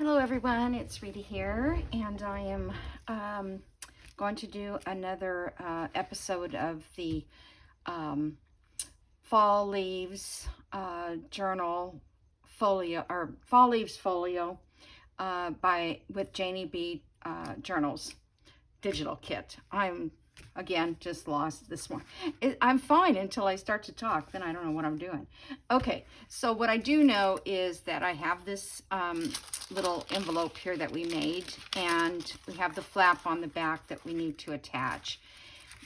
Hello everyone, it's Rita here, and I am going to do another episode of the Fall Leaves Journal Folio, or Fall Leaves Folio with janeybjournals digital kit. I'm again just lost this morning. I'm fine until I start to talk, then I don't know what I'm doing. Okay, so what I do know is that I have this little envelope here that we made, and we have the flap on the back that we need to attach.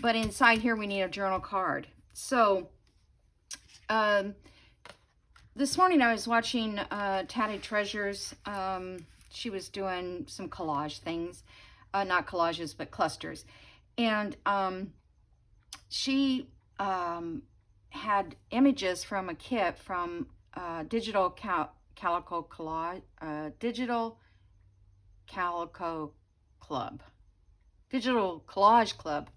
But inside here we need a journal card. So this morning I was watching Tacky Treasures. She was doing some collage things, not collages but clusters, and she had images from a kit from Digital Calico Club. Digital Collage Club.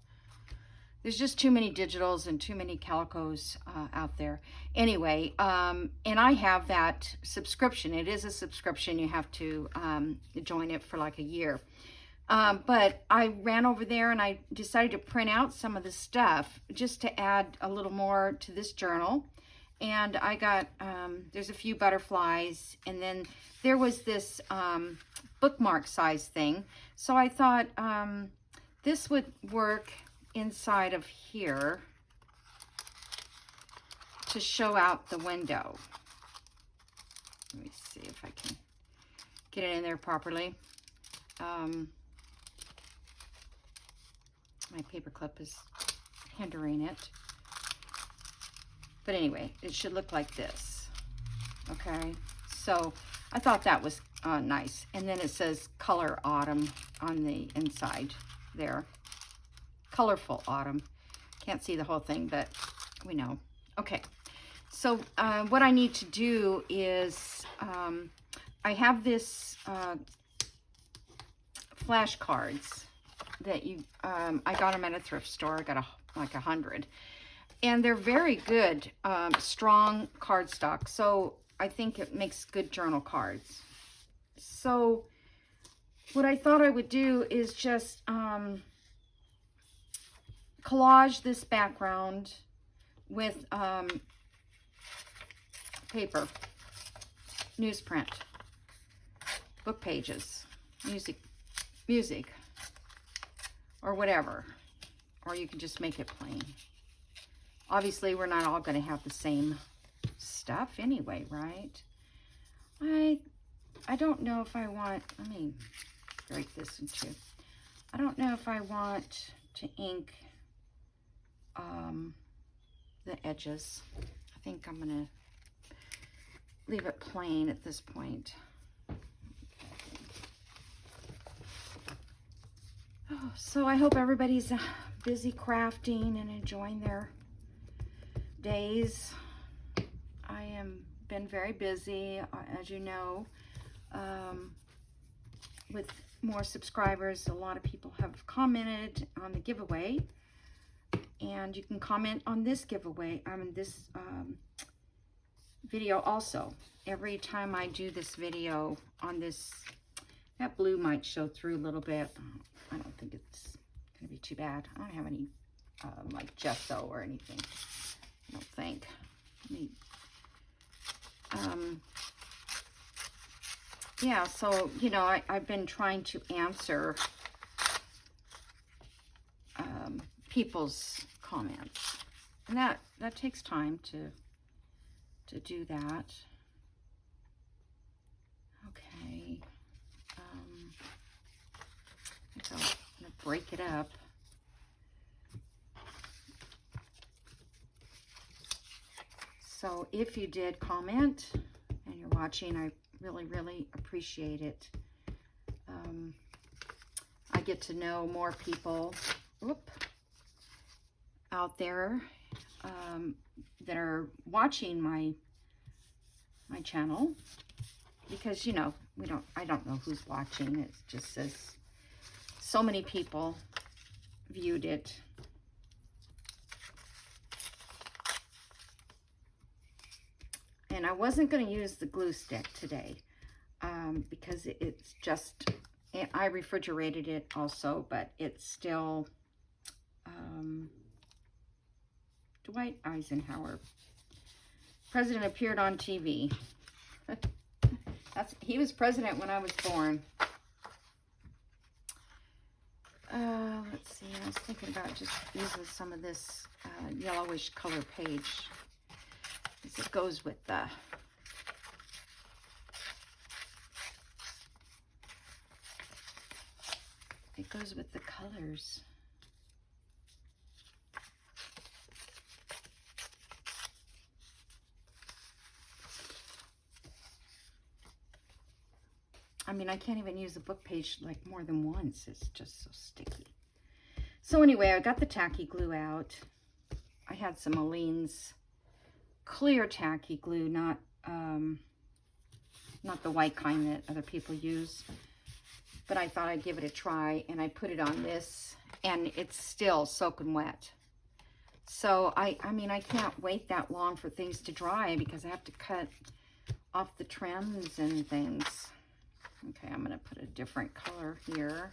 There's just too many digitals and too many calicos out there. Anyway, and I have that subscription. It is a subscription. You have to join it for like a year. But I ran over there and I decided to print out some of the stuff just to add a little more to this journal. And I got, there's a few butterflies, and then there was this bookmark size thing. So I thought this would work inside of here to show out the window. Let me see if I can get it in there properly. My paper clip is hindering it. But anyway, it should look like this. Okay, so I thought that was nice. And then it says Color Autumn on the inside there. Colorful Autumn. Can't see the whole thing, but we know. Okay, so what I need to do is I have this flashcards that I got them at a thrift store. I got like 100, and they're very good, strong cardstock. So I think it makes good journal cards. So what I thought I would do is just collage this background with paper, newsprint, book pages, music, or whatever. Or you can just make it plain. Obviously, we're not all going to have the same stuff anyway, right? I don't know if I want, let me break this in two. I don't know if I want to ink the edges. I think I'm going to leave it plain at this point. Oh, so I hope everybody's busy crafting and enjoying their days. I am been very busy, as you know, with more subscribers. A lot of people have commented on the giveaway, and you can comment on this giveaway, this video also. Every time I do this video on this, that blue might show through a little bit. I don't think it's going to be too bad. I don't have any like gesso or anything, I don't think. Yeah, so, you know, I've been trying to answer people's comments, and that takes time to do that. Okay. I'm going to break it up. So if you did comment and you're watching, I really appreciate it. I get to know more people out there that are watching my channel, because, you know, I don't know who's watching. It just says so many people viewed it. And I wasn't going to use the glue stick today. because it's just, I refrigerated it also, but it's still Dwight Eisenhower. President appeared on TV. He was president when I was born. Let's see, I was thinking about just using some of this yellowish color page, because it goes with the colors. I mean, I can't even use the book page like more than once. It's just so sticky. So anyway, I got the tacky glue out. I had some Aleene's clear tacky glue, not the white kind that other people use. But I thought I'd give it a try, and I put it on this, and it's still soaking wet. So I mean, I can't wait that long for things to dry because I have to cut off the trims and things. Okay, I'm going to put a different color here.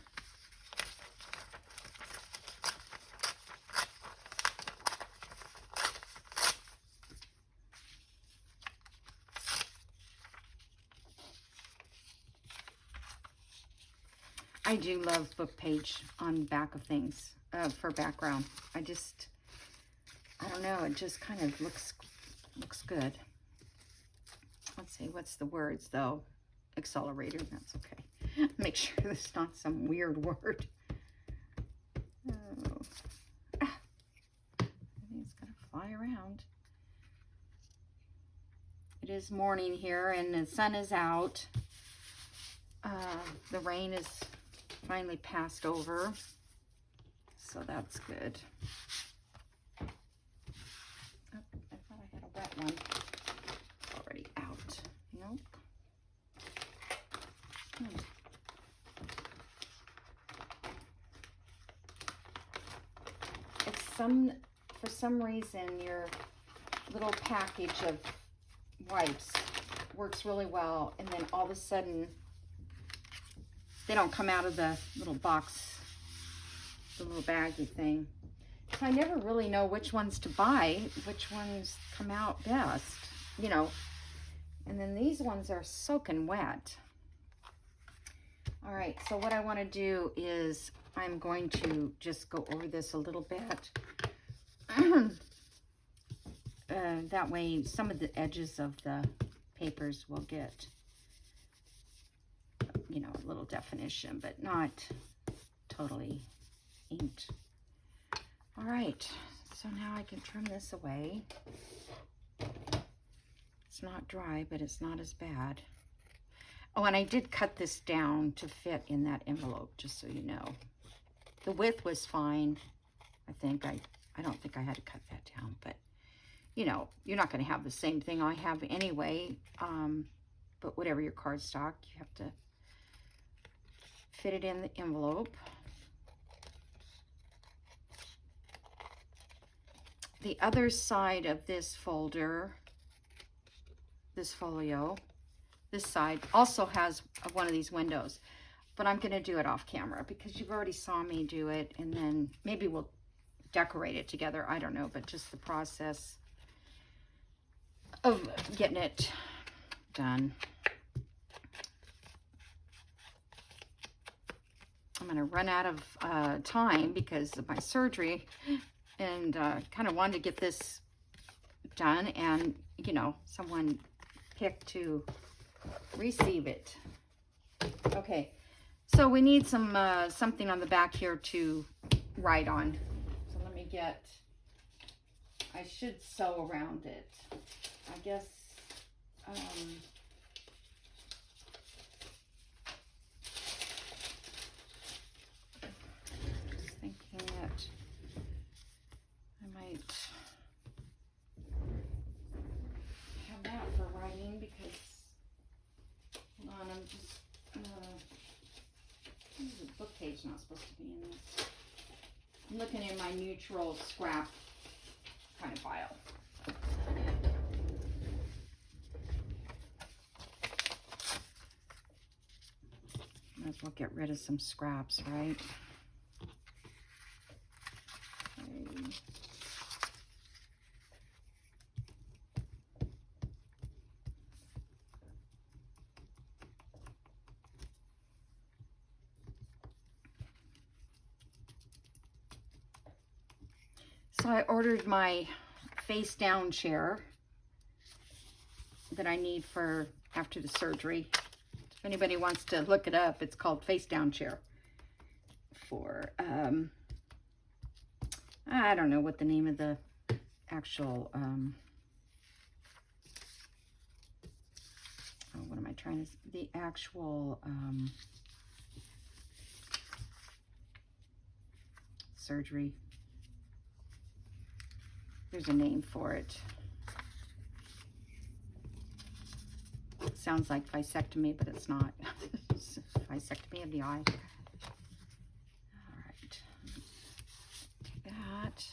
I do love book page on back of things for background. I don't know, it just kind of looks good. Let's see, what's the words though? Accelerator, that's okay. Make sure there's not some weird word. Oh. Ah. Everything's gonna fly around. It is morning here and the sun is out. The rain is finally passed over, so that's good. Oh, I thought I had a wet one already out. Nope. It's for some reason your little package of wipes works really well, and then all of a sudden they don't come out of the little box, the little baggy thing. So I never really know which ones to buy, which ones come out best, you know. And then these ones are soaking wet. All right, so what I want to do is I'm going to just go over this a little bit. That way some of the edges of the papers will get, you know, a little definition, but not totally inked. All right, so now I can trim this away. It's not dry, but it's not as bad. Oh, and I did cut this down to fit in that envelope, just so you know. The width was fine. I don't think I had to cut that down, but you know, you're not going to have the same thing I have anyway. But whatever your cardstock, you have to fit it in the envelope. The other side of this folder, this folio, this side also has one of these windows, but I'm going to do it off camera because you've already saw me do it, and then maybe we'll decorate it together. I don't know, but just the process of getting it done. I'm going to run out of time because of my surgery, and kind of wanted to get this done, and you know, someone picked to receive it. Okay, so we need some something on the back here to write on. So let me get, I should sew around it. I guess just thinking that I might have that for writing because, hold on, I'm just, this is a book page not supposed to be in this. I'm looking in my neutral scrap kind of file. Might as well get rid of some scraps, right? Okay. So I ordered my face down chair that I need for after the surgery. If anybody wants to look it up, it's called face down chair for, I don't know what the name of the actual, what am I trying to, the actual, surgery. There's a name for it. It sounds like vasectomy, but it's not. It's vasectomy of the eye. All right. Take that.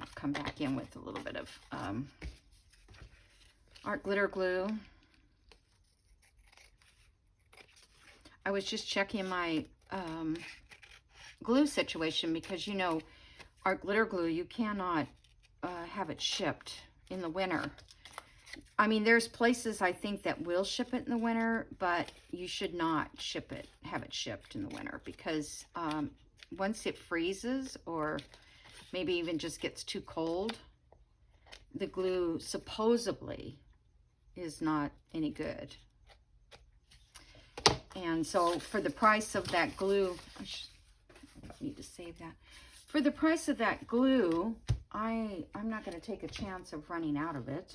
I'll come back in with a little bit of art glitter glue. I was just checking my glue situation because, you know, our glitter glue, you cannot have it shipped in the winter. I mean, there's places I think that will ship it in the winter, but you should not have it shipped in the winter because once it freezes or maybe even just gets too cold, the glue supposedly is not any good. And so for the price of that glue, I don't need to save that. For the price of that glue, I'm not going to take a chance of running out of it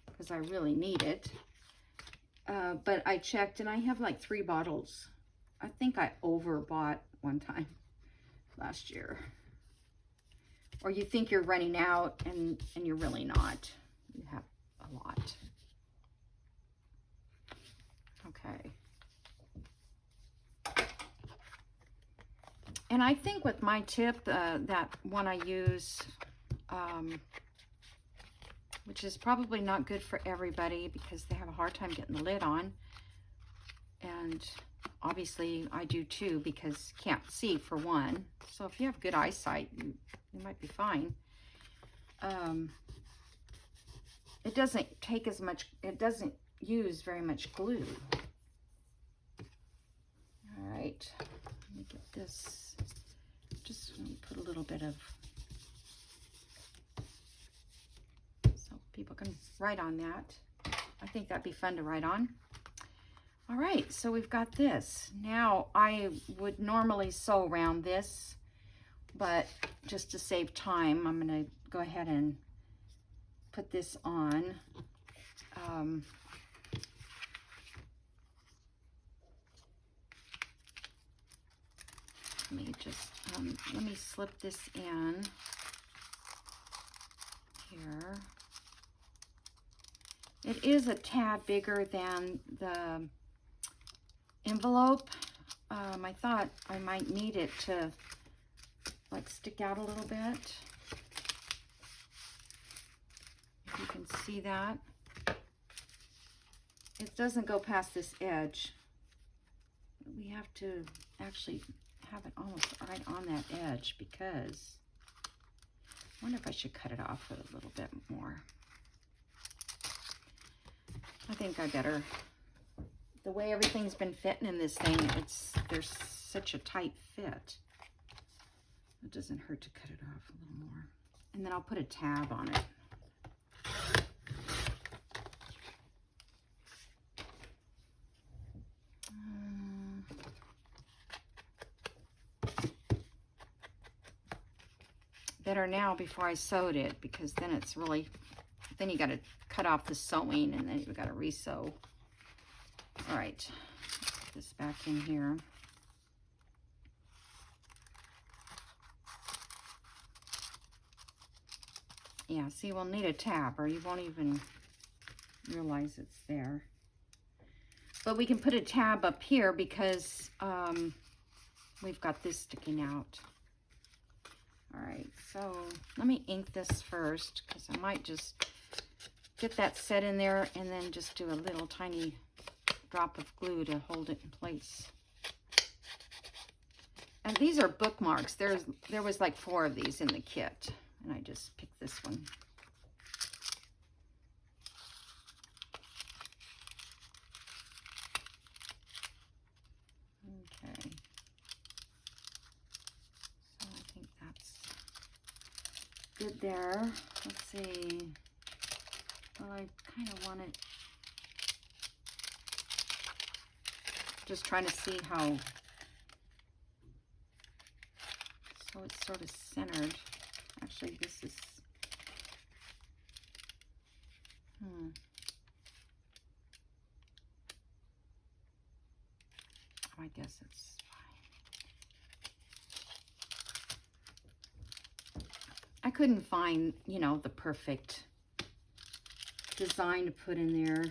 because I really need it. But I checked and I have like 3 bottles. I think I overbought one time last year. Or you think you're running out and you're really not. You have a lot. Okay. And I think with my tip, that one I use, which is probably not good for everybody because they have a hard time getting the lid on. And obviously I do too because can't see for one. So if you have good eyesight, you might be fine. It doesn't take as much, it doesn't use very much glue. All right, let me get this, just put a little bit of, so people can write on that. I think that'd be fun to write on. All right, so we've got this. Now I would normally sew around this, but just to save time, I'm gonna go ahead and put this on. Let me just, let me slip this in here. It is a tad bigger than the envelope. I thought I might need it to like stick out a little bit. If you can see that. It doesn't go past this edge. We have to actually have it almost right on that edge because I wonder if I should cut it off a little bit more. I think I better. The way everything's been fitting in this thing, there's such a tight fit. It doesn't hurt to cut it off a little more. And then I'll put a tab on it. Better now before I sewed it because then it's really, then you got to cut off the sewing and then you got to re-sew. All right, put this back in here. Yeah, see, we'll need a tab or you won't even realize it's there. But we can put a tab up here because we've got this sticking out. All right, so let me ink this first because I might just get that set in there, and then just do a little tiny drop of glue to hold it in place. And these are bookmarks. There was like 4 of these in the kit, and I just picked this one. Okay. So I think that's good there. Let's see. Well, I kind of want it. Just trying to see how. So it's sort of centered. Actually, this is. I guess it's fine. I couldn't find, you know, the perfect design to put in there.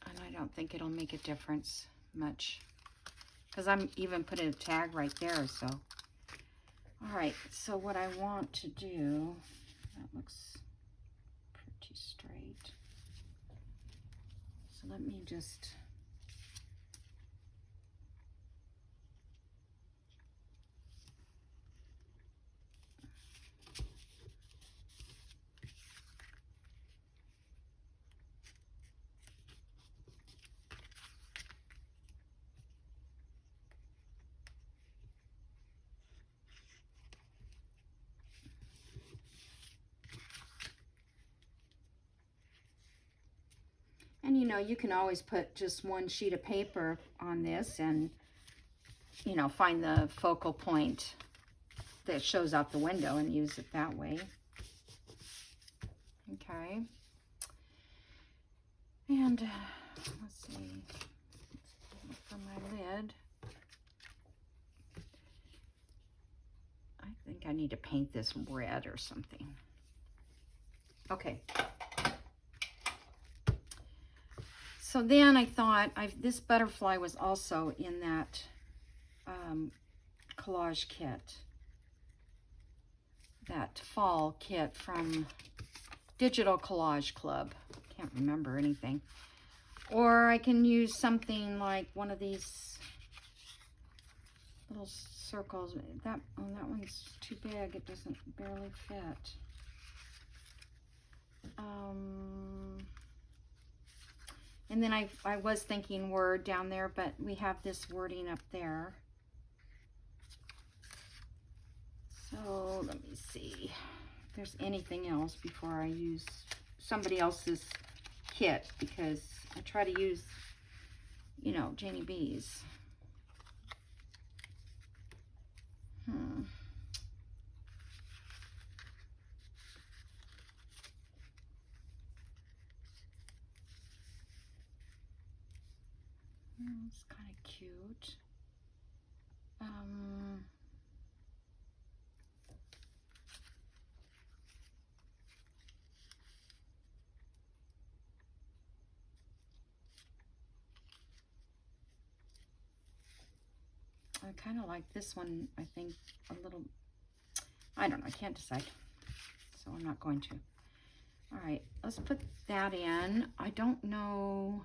And I don't think it'll make a difference much, because I'm even putting a tag right there. So, all right, so what I want to do, that looks pretty straight. So let me just And you know, you can always put just one sheet of paper on this and, you know, find the focal point that shows out the window and use it that way. Okay. And let's see, for my lid, I think I need to paint this red or something. Okay. So then I thought, this butterfly was also in that collage kit, that fall kit from Digital Collage Club. Can't remember anything. Or I can use something like one of these little circles. That one's too big. It doesn't barely fit. And then I was thinking word down there, but we have this wording up there. So let me see if there's anything else before I use somebody else's kit, because I try to use, you know, Janie B's. It's kind of cute. I kind of like this one, I think, a little, I don't know, I can't decide, so I'm not going to. All right, let's put that in. I don't know,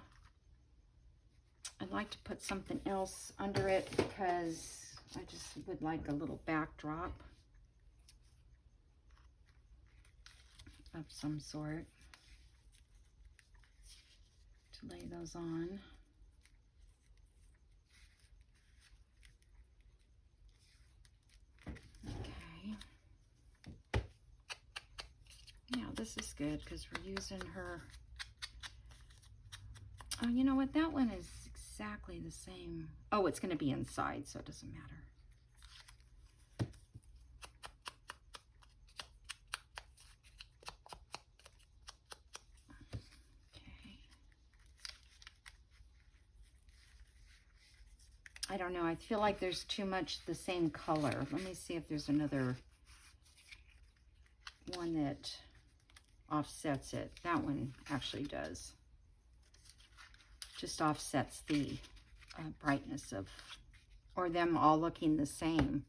I'd like to put something else under it because I just would like a little backdrop of some sort to lay those on. Okay. Yeah, this is good because we're using her. Oh, you know what? That one is exactly the same. Oh, it's going to be inside, so it doesn't matter. Okay. I don't know. I feel like there's too much the same color. Let me see if there's another one that offsets it. That one actually does. Just offsets the brightness of, or them all looking the same.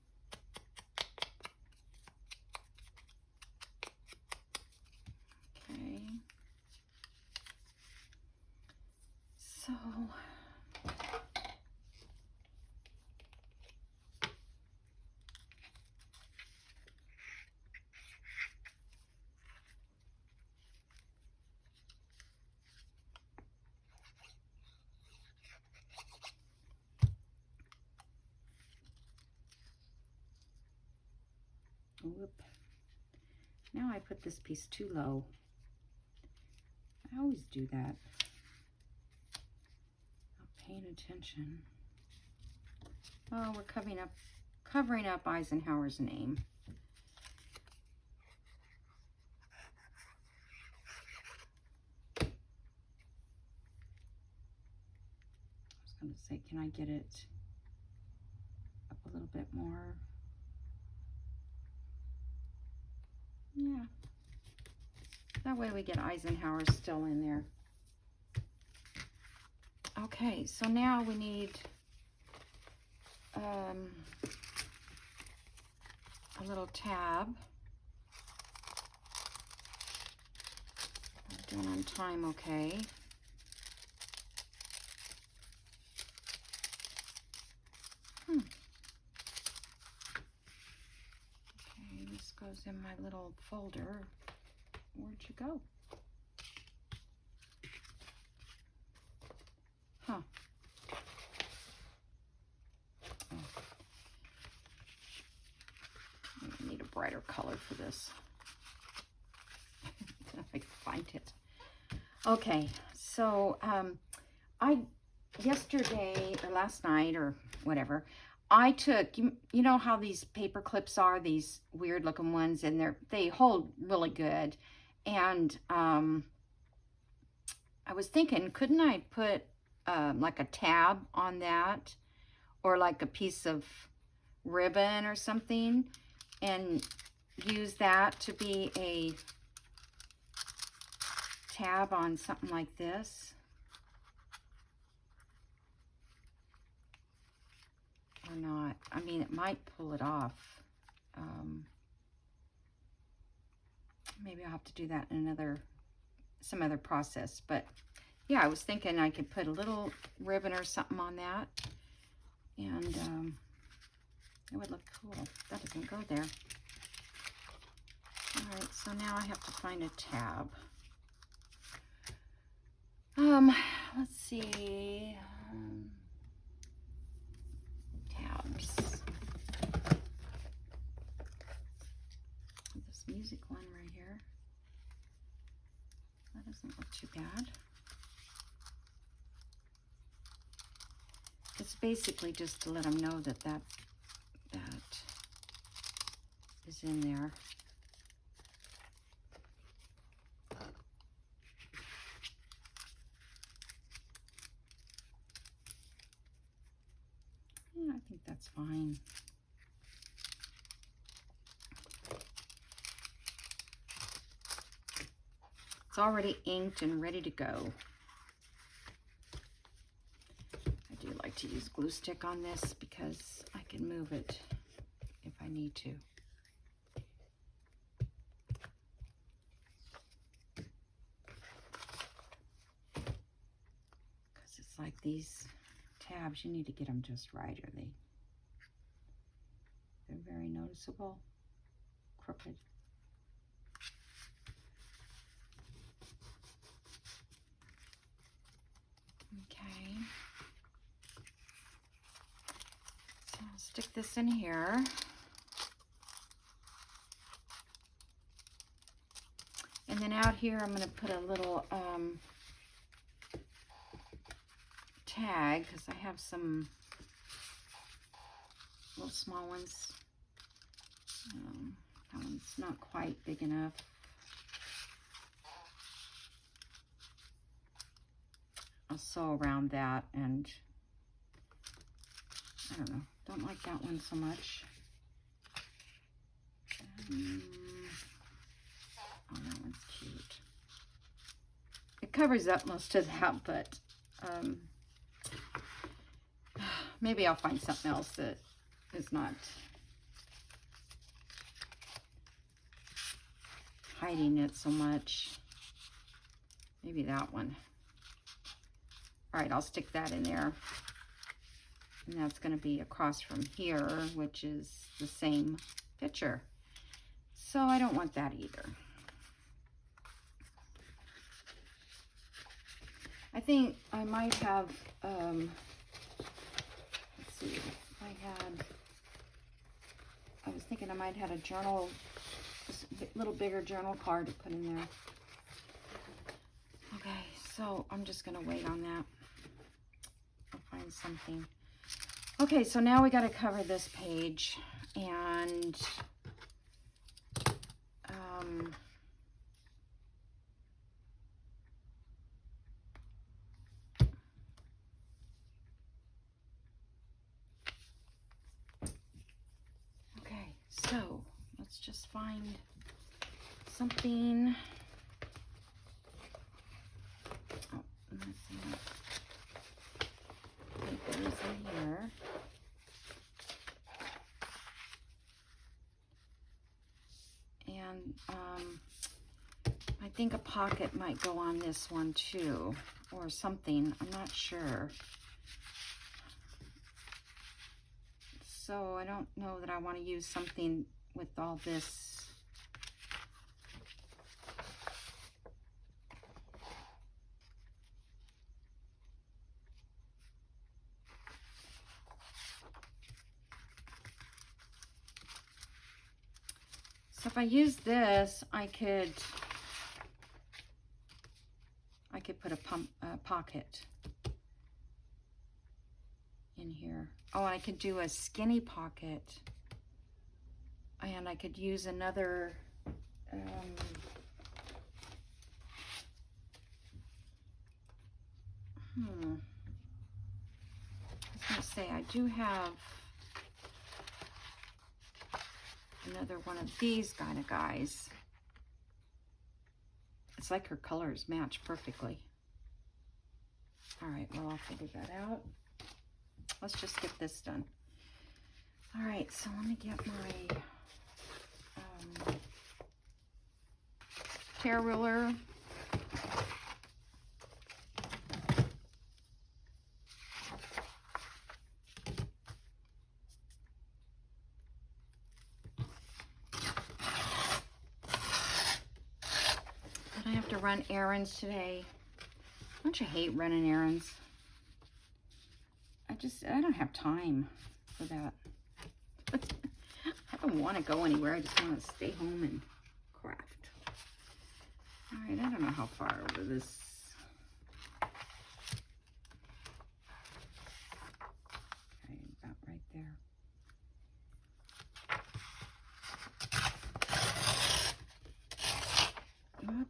Whoop. Now I put this piece too low. I always do that. Not paying attention. Oh, we're covering up Eisenhower's name. I was going to say, can I get it up a little bit more? Yeah. That way we get Eisenhower still in there. Okay, so now we need a little tab. I'm doing on time, okay. Okay, this goes in my little folder. Where'd you go? Huh. Oh. I need a brighter color for this. If I can find it. Okay, so yesterday or last night or whatever, I took, you know how these paper clips are, these weird looking ones, and they hold really good. And I was thinking, couldn't I put like a tab on that, or like a piece of ribbon or something, and use that to be a tab on something like this? Or not? I mean, it might pull it off. Maybe I'll have to do that in some other process. But yeah, I was thinking I could put a little ribbon or something on that, and it would look cool. That doesn't go there. All right, so now I have to find a tab. Let's see. Tabs. This music one right here. That doesn't look too bad. It's basically just to let them know that that is in there. Yeah, I think that's fine. It's already inked and ready to go. I do like to use glue stick on this because I can move it if I need to. Because it's like these tabs, you need to get them just right, or they're very noticeable, crooked. Okay, so I'll stick this in here. And then out here, I'm going to put a little tag, because I have some little small ones. That one's not quite big enough. I'll sew around that, and I don't know, don't like that one so much. Oh, that one's cute. It covers up most of that, but maybe I'll find something else that is not hiding it so much. Maybe that one. All right, I'll stick that in there. And that's going to be across from here, which is the same picture. So I don't want that either. I think I might have, let's see, I was thinking I might have had a journal, a little bigger journal card to put in there. Okay, so I'm just going to wait on that. I'll find something. Okay, so now we got to cover this page. And okay, so let's just find something. Oh, let's see. I think there is in here. And I think a pocket might go on this one too, or something. I'm not sure. So I don't know that I want to use something with all this. So if I use this, I could put a pocket in here. Oh, I could do a skinny pocket, and I could use another I was gonna say, I do have another one of these kind of guys. It's like her colors match perfectly. All right, well, I'll figure that out. Let's just get this done. All right, so let me get my tear ruler. I have to run errands today. Don't you hate running errands? I don't have time for that. I don't want to go anywhere. I just want to stay home and craft. All right, I don't know how far over this. Okay, about right there. Whoop.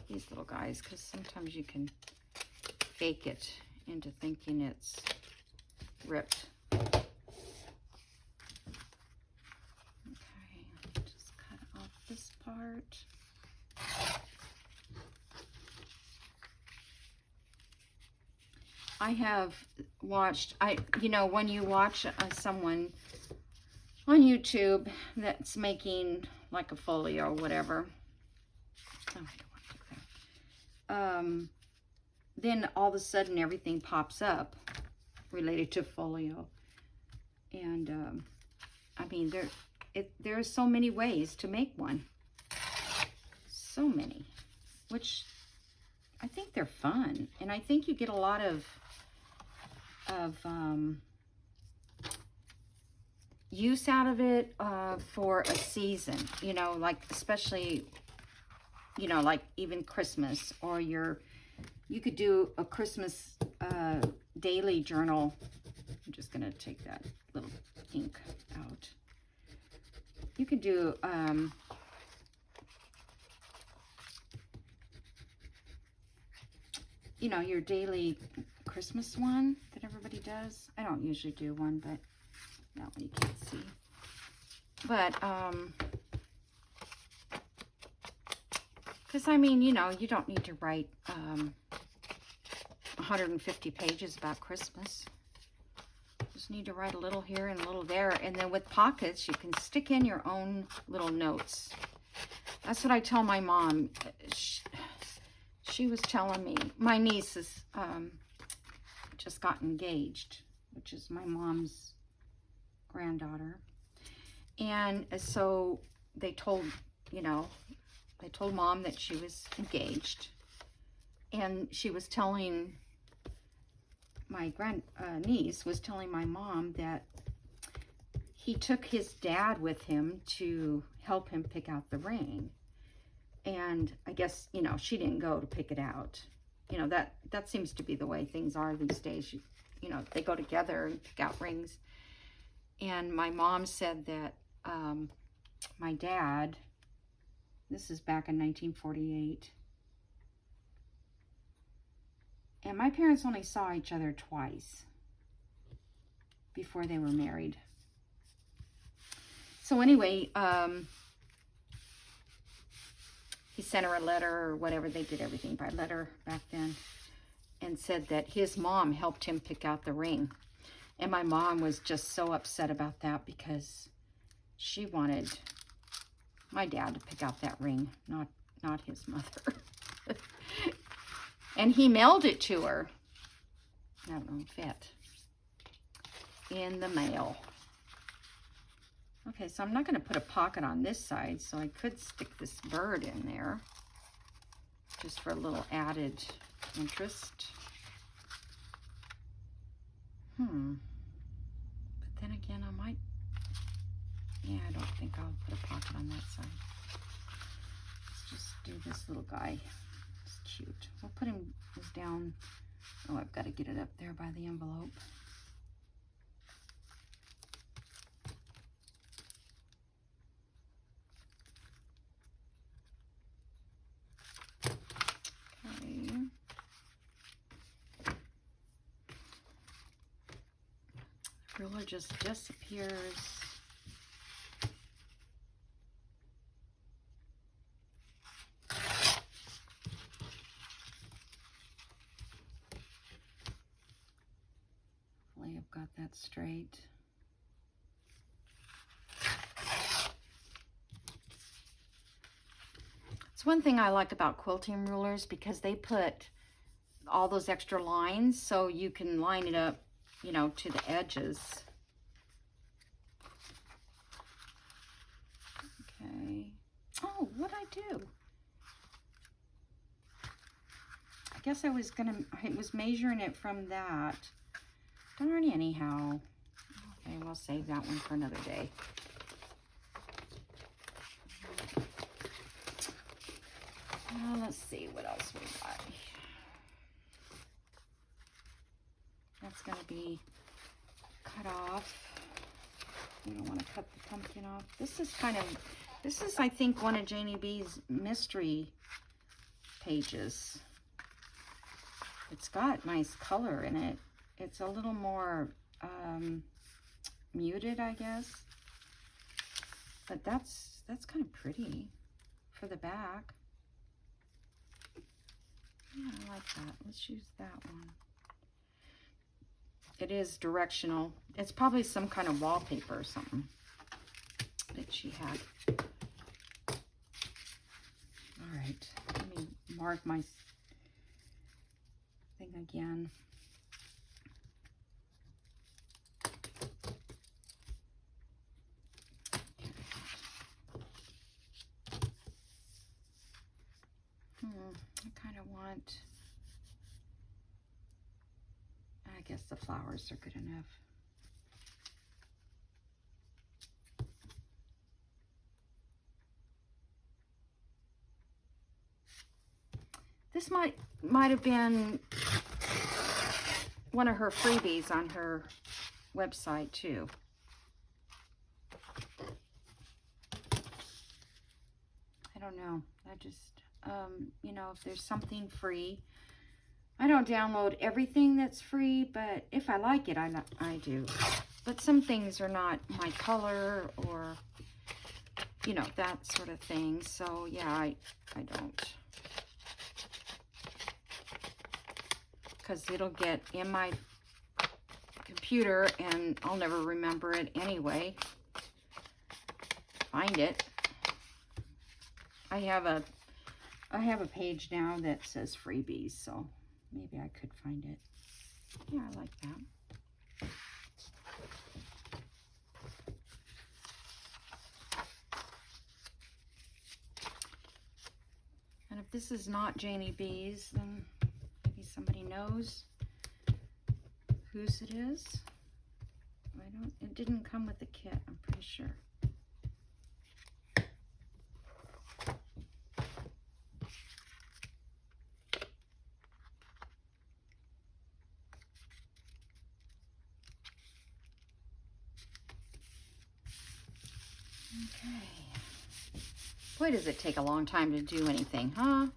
These little guys, because sometimes you can fake it into thinking it's ripped. Okay, just cut off this part. I have watched, when you watch someone on YouTube that's making like a folio or whatever, oh, I don't want to do that. Then all of a sudden everything pops up related to folio. And I mean, there are so many ways to make one. So many, which I think they're fun. And I think you get a lot of use out of it for a season, like especially, like even Christmas, or you could do a Christmas daily journal. I'm just gonna take that little ink out. You could do your daily Christmas one that everybody does. I don't usually do one, but that one you can't see. But because I mean, you don't need to write 150 pages about Christmas. Just need to write a little here and a little there, and then with pockets you can stick in your own little notes. That's what I tell my mom. She was telling me, my niece is just got engaged, which is my mom's granddaughter, And so they told, you know, they told Mom that she was engaged. And she was telling, my niece was telling my mom that he took his dad with him to help him pick out the ring. And I guess, you know, she didn't go to pick it out. You know, that seems to be the way things are these days. You know, they go together and pick out rings. And my mom said that my dad, this is back in 1948, and my parents only saw each other twice before they were married. So anyway, he sent her a letter or whatever. They did everything by letter back then, and said that his mom helped him pick out the ring. And my mom was just so upset about that because she wanted my dad to pick out that ring, not his mother. And he mailed it to her. That won't fit. In the mail. Okay, so I'm not going to put a pocket on this side, so I could stick this bird in there just for a little added interest. But then again, I might, yeah, I don't think I'll put a pocket on that side. Let's just do this little guy. It's cute. We'll put him down. Oh, I've got to get it up there by the envelope. Okay. Ruler just disappears. Hopefully I've got that straight. It's one thing I like about quilting rulers, because they put all those extra lines so you can line it up, you know, to the edges. Okay. Oh, what'd I do? I guess I was measuring it from that. Darn, anyhow. Okay, we'll save that one for another day. Let's see what else we got. That's going to be cut off. We don't want to cut the pumpkin off. This is I think one of Janie B's mystery pages. It's got nice color in it. It's a little more muted, I guess. But that's kind of pretty for the back. Yeah, I like that. Let's use that one. It is directional. It's probably some kind of wallpaper or something that she had. All right, let me mark my thing again. I kind of want, I guess the flowers are good enough. This might have been one of her freebies on her website too. I don't know. I just, you know, if there's something free, I don't download everything that's free, but if I like it, I do. But some things are not my color or, you know, that sort of thing. So yeah, I don't. Because it'll get in my computer and I'll never remember it anyway. Find it. I have a page now that says freebies, so maybe I could find it. Yeah, I like that. this is not Janie B's, then maybe somebody knows whose it is. It didn't come with the kit, I'm pretty sure. Okay. Boy, does it take a long time to do anything, huh?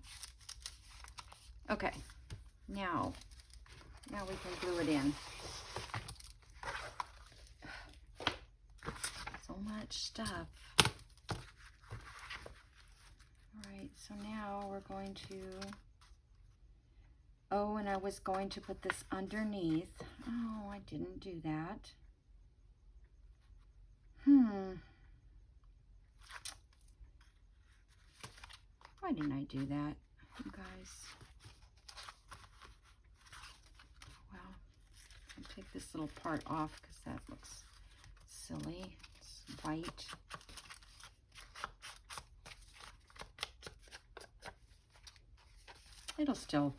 Okay. Now we can glue it in. So much stuff. All right, so now we're going to, oh, and I was going to put this underneath. Oh, I didn't do that. Why didn't I do that, you guys? Well, I'll take this little part off because that looks silly. It's white. It'll still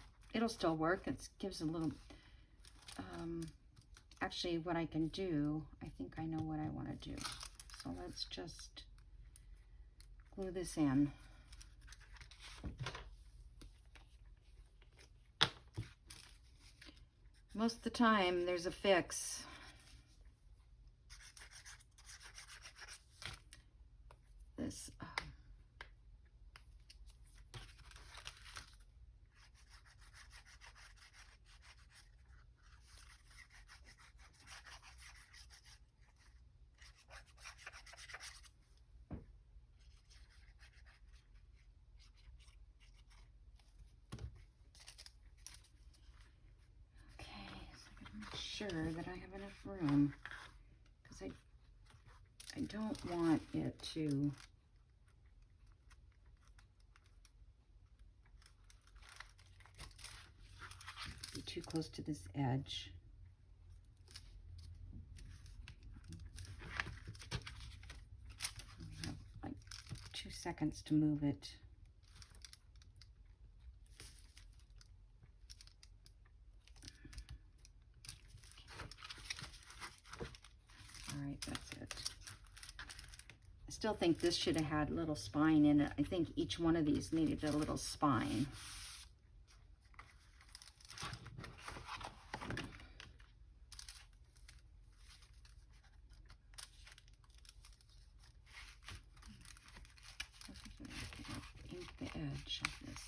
work. It gives a little, actually what I can do, I think I know what I want to do. So let's just glue this in. Most of the time there's a fix. This sure that I have enough room, because I don't want it to be too close to this edge. I have like 2 seconds to move it. All right, that's it. I still think this should have had a little spine in it. I think each one of these needed a little spine. Ink the edge of this.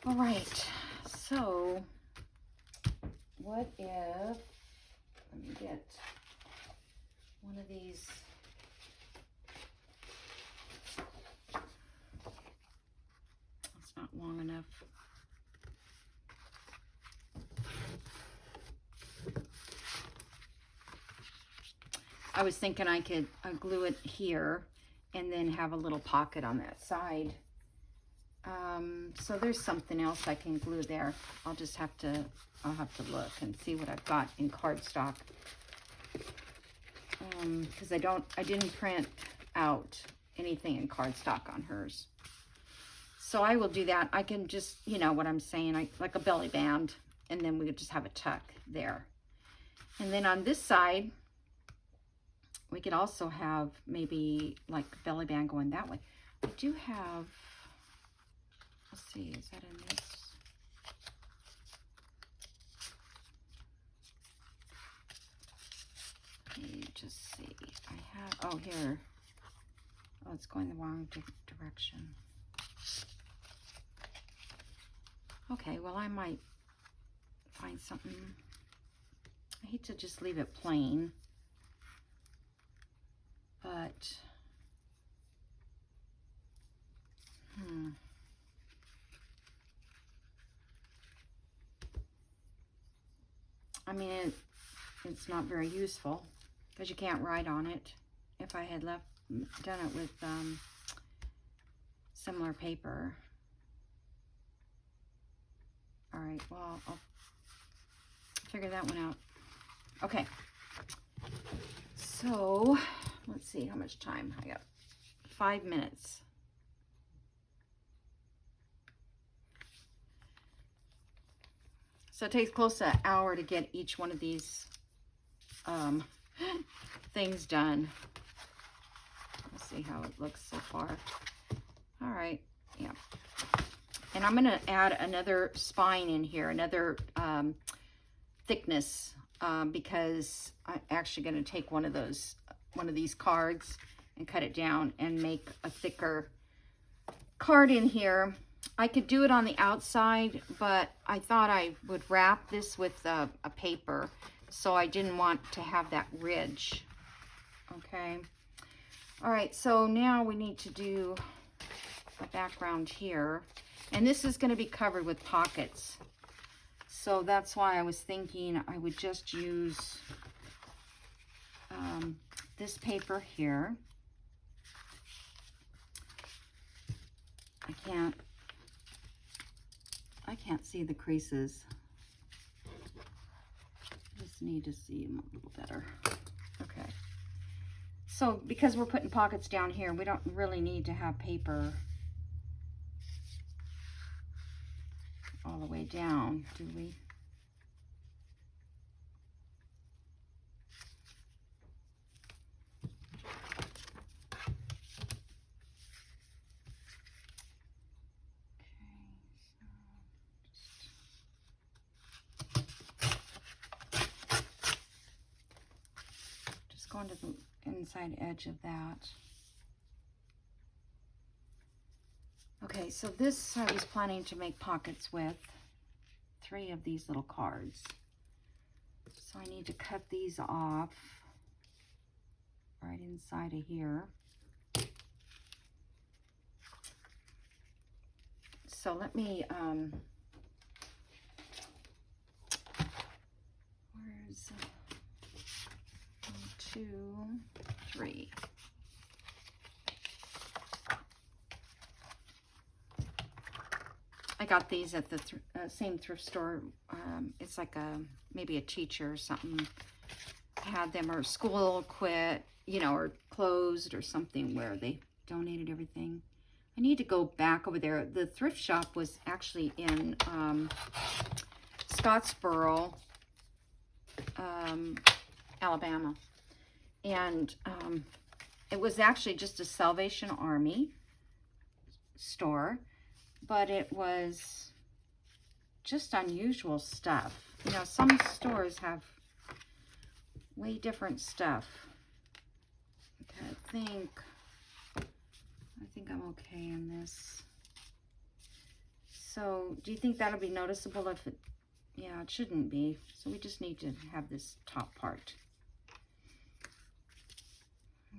All right, so what if, let me get one of these, it's not long enough. I was thinking I could glue it here and then have a little pocket on that side. So there's something else I can glue there. I'll have to look and see what I've got in cardstock. Because I didn't print out anything in cardstock on hers. So I will do that. I can just, you know what I'm saying, like a belly band, and then we would just have a tuck there. And then on this side, we could also have maybe like a belly band going that way. I do have, let's see, is that in this? Let me just see. I have, oh, here. Oh, it's going the wrong direction. Okay, well, I might find something. I hate to just leave it plain, but I mean, it's not very useful because you can't write on it. If I had done it with similar paper. All right, well, I'll figure that one out. Okay, So let's see how much time I got. 5 minutes. So it takes close to an hour to get each one of these things done. Let's see how it looks so far. All right, yeah. And I'm gonna add another spine in here, another thickness, because I'm actually gonna take one of these cards and cut it down and make a thicker card in here. I could do it on the outside, but I thought I would wrap this with a paper, so I didn't want to have that ridge. Okay. All right, so now we need to do a background here, and this is going to be covered with pockets. So that's why I was thinking I would just use this paper here. I can't see the creases. Just need to see them a little better. Okay. So because we're putting pockets down here, we don't really need to have paper all the way down, do we? Going to the inside edge of that. Okay, so this I was planning to make pockets with 3 of these little cards. So I need to cut these off right inside of here. So let me, where's 1, 2, 3. I got these at the same thrift store. It's like maybe a teacher or something had them, or school quit, you know, or closed or something where they donated everything. I need to go back over there. The thrift shop was actually in Scottsboro, Alabama. And it was actually just a Salvation Army store, but it was just unusual stuff. You know, some stores have way different stuff. Okay, I think I'm okay in this. So do you think that'll be noticeable if it, yeah, it shouldn't be. So we just need to have this top part.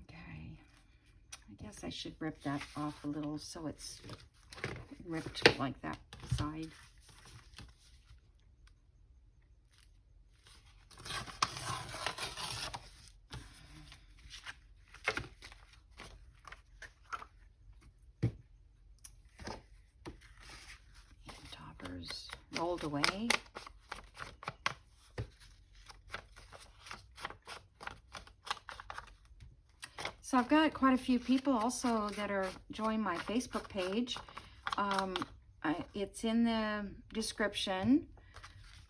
Okay, I guess I should rip that off a little so it's ripped like that side. Toppers rolled away. So I've got quite a few people also that are joining my Facebook page. It's in the description.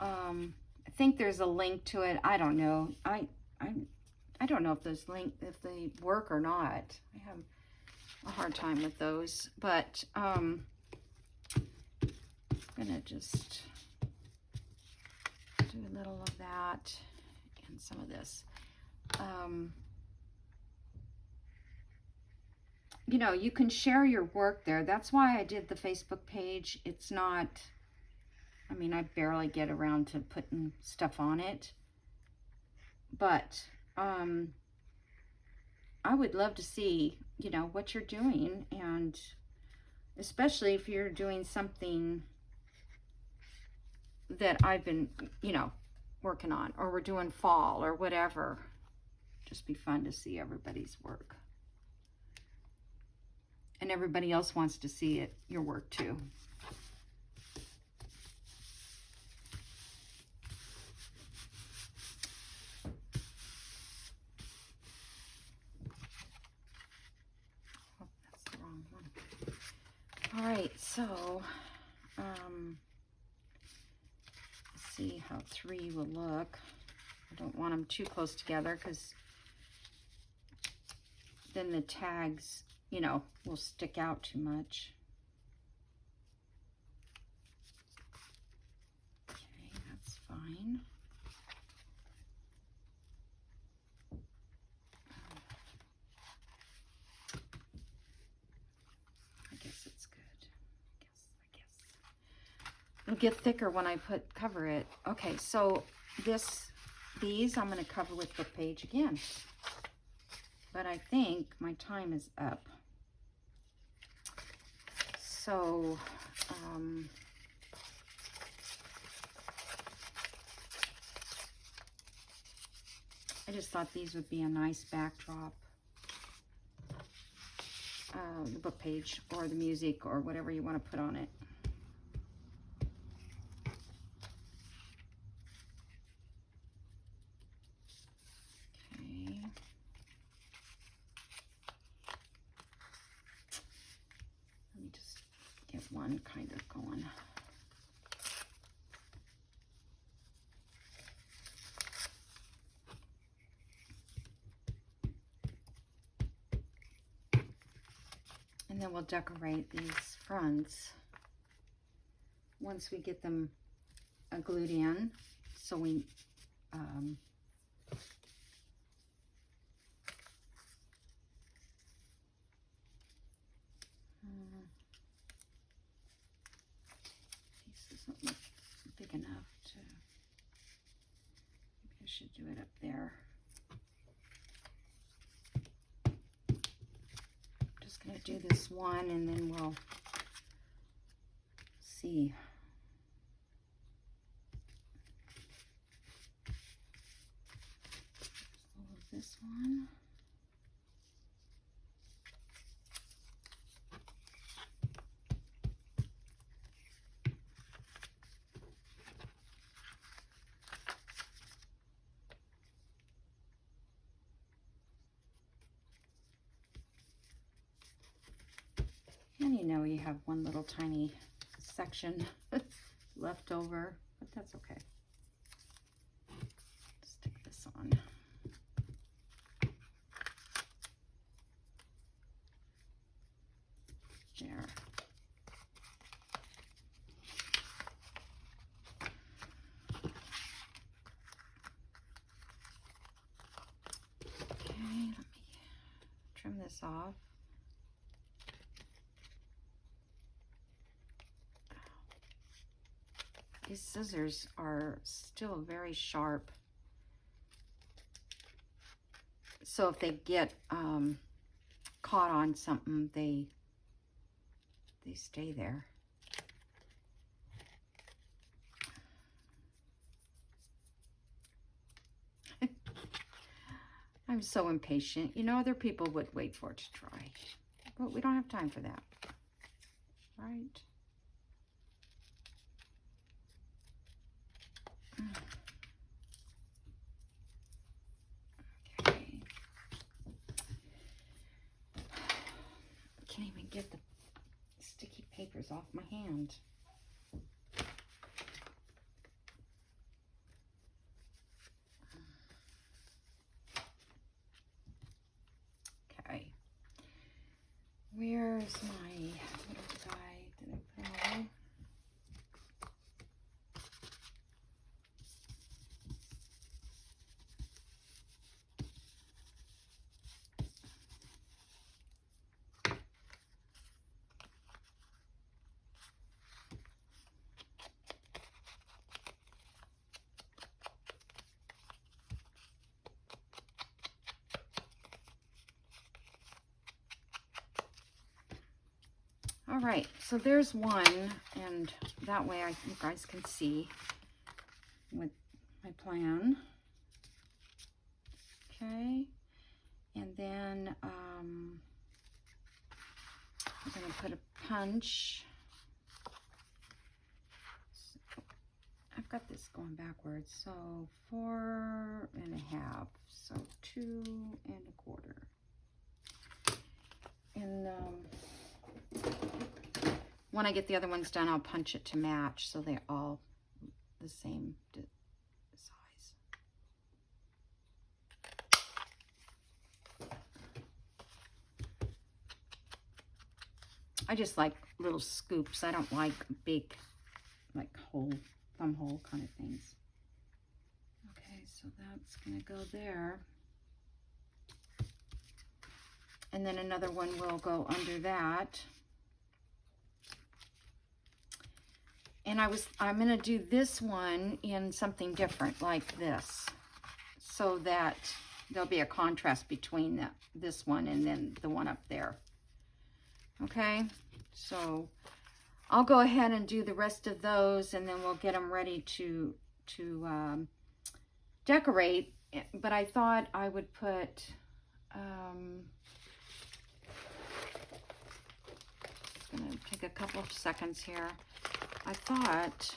I think there's a link to it. I don't know. I don't know if those if they work or not. I have a hard time with those, but I'm gonna just do a little of that and some of this. You know, you can share your work there. That's why I did the Facebook page. It's not, I mean, I barely get around to putting stuff on it. But I would love to see, you know, what you're doing. And especially if you're doing something that I've been, you know, working on, or we're doing fall or whatever. Just be fun to see everybody's work. And everybody else wants to see it, your work too. All right, so let's see how 3 will look. I don't want them too close together because then the tags, you know, will stick out too much. Okay, that's fine. I guess it's good. I guess. It'll get thicker when I cover it. Okay, so these I'm going to cover with book page again. But I think my time is up. So, I just thought these would be a nice backdrop. The book page or the music or whatever you want to put on it. Okay. Let me just get one kind of going. And then we'll decorate these fronts once we get them glued in. So we this doesn't look big enough to, maybe I should do it up there. Gonna do this one and then we'll see. This one. And you know you have one little tiny section left over, but that's okay. Stick this on. There. Okay, let me trim this off. These scissors are still very sharp. So if they get caught on something, they stay there. I'm so impatient. You know, other people would wait for it to dry, but we don't have time for that, right? Okay. Can't even get the sticky papers off my hand. Okay. Where's my little guy? Did I put him away? All right, so there's one, and that way you guys can see with my plan. Okay, and then I'm going to put a punch. So I've got this going backwards, so 4 1/2, so 2 1/4. And when I get the other ones done, I'll punch it to match so they're all the same size. I just like little scoops. I don't like big, like thumb hole kind of things. Okay, so that's gonna go there. And then another one will go under that. And I'm gonna do this one in something different like this, so that there'll be a contrast between this one and then the one up there. Okay, so I'll go ahead and do the rest of those, and then we'll get them ready to decorate. But I thought I would put just gonna take a couple of seconds here. I thought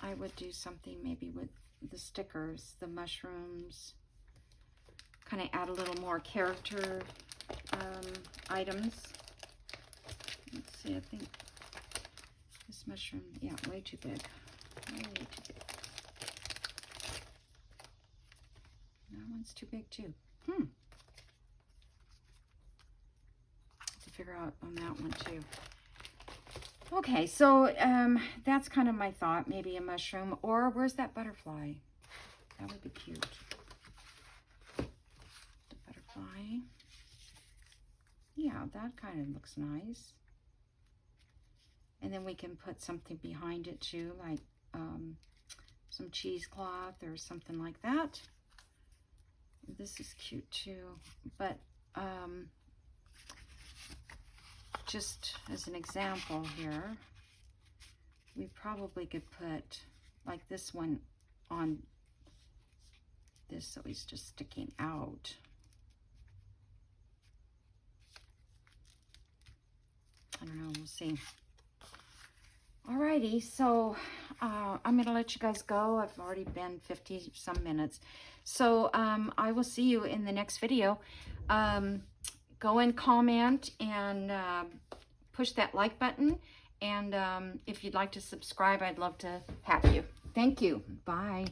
I would do something maybe with the stickers, the mushrooms, kind of add a little more character items. Let's see, I think this mushroom, yeah, way too big. Way too big. That one's too big too. To figure out on that one too. Okay, so that's kind of my thought. Maybe a mushroom, or where's that butterfly? That would be cute. The butterfly. Yeah, that kind of looks nice. And then we can put something behind it too, like some cheesecloth or something like that. This is cute too, but just as an example here, we probably could put like this one on this so he's just sticking out. I don't know, we'll see. Alrighty, so I'm gonna let you guys go. I've already been 50 some minutes. So I will see you in the next video. Go and comment and push that like button. And if you'd like to subscribe, I'd love to have you. Thank you. Bye.